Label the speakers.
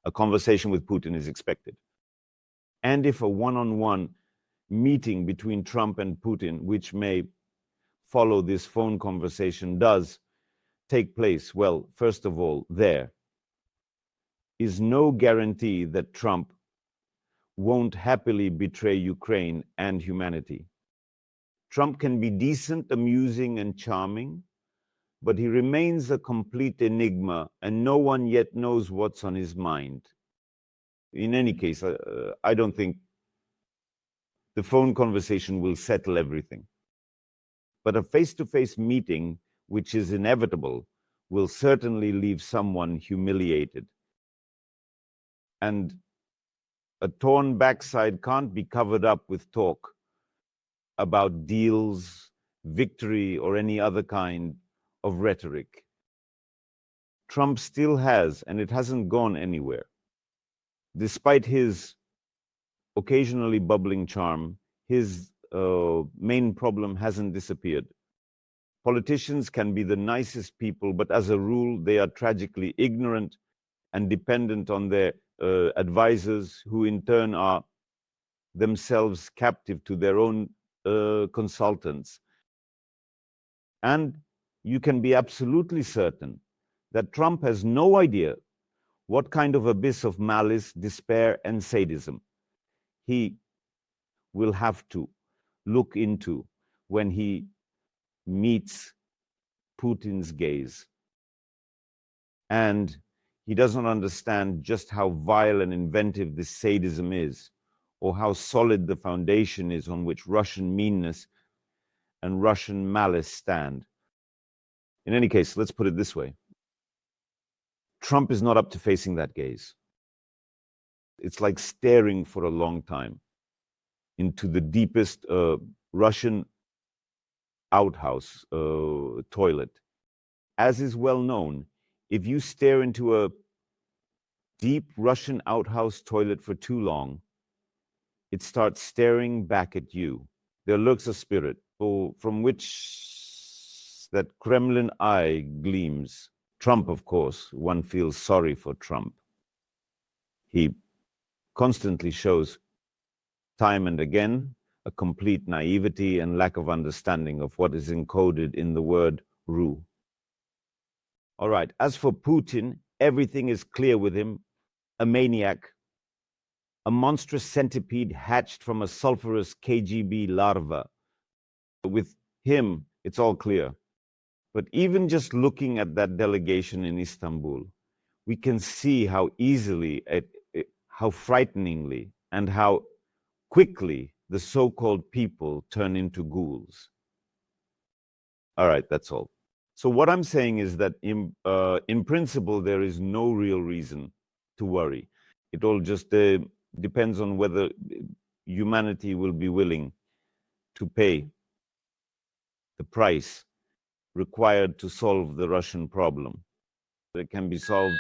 Speaker 1: a conversation with Putin is expected. And if a one-on-one meeting between Trump and Putin, which may follow this phone conversation, does take place, well, first of all, there is no guarantee that Trump won't happily betray Ukraine and humanity. Trump can be decent, amusing, and charming, but he remains a complete enigma, and no one yet knows what's on his mind. In any case, I don't think the phone conversation will settle everything. But a face-to-face meeting, which is inevitable, will certainly leave someone humiliated. And a torn backside can't be covered up with talk about deals, victory, or any other kind of rhetoric. Trump still has, and it hasn't gone anywhere. Despite his occasionally bubbling charm, his main problem hasn't disappeared. Politicians can be the nicest people, but as a rule, they are tragically ignorant and dependent on their advisors, who in turn are themselves captive to their own consultants. And you can be absolutely certain that Trump has no idea what kind of abyss of malice, despair, and sadism he will have to look into when he meets Putin's gaze. And he doesn't understand just how vile and inventive this sadism is, or how solid the foundation is on which Russian meanness and Russian malice stand. In any case, let's put it this way. Trump is not up to facing that gaze. It's like staring for a long time into the deepest Russian outhouse toilet. As is well known, if you stare into a deep Russian outhouse toilet for too long, it starts staring back at you. There lurks a spirit from which that Kremlin eye gleams. Trump, of course, one feels sorry for Trump. He constantly shows, time and again, a complete naivety and lack of understanding of what is encoded in the word "ru." All right, as for Putin, everything is clear with him. A maniac, a monstrous centipede hatched from a sulfurous KGB larva. With him, it's all clear. But even just looking at that delegation in Istanbul, we can see how easily, how frighteningly, and how quickly the so-called people turn into ghouls. All right, that's all. So what I'm saying is that in principle, there is no real reason to worry. It all just depends on whether humanity will be willing to pay the price required to solve the Russian problem. It can be solved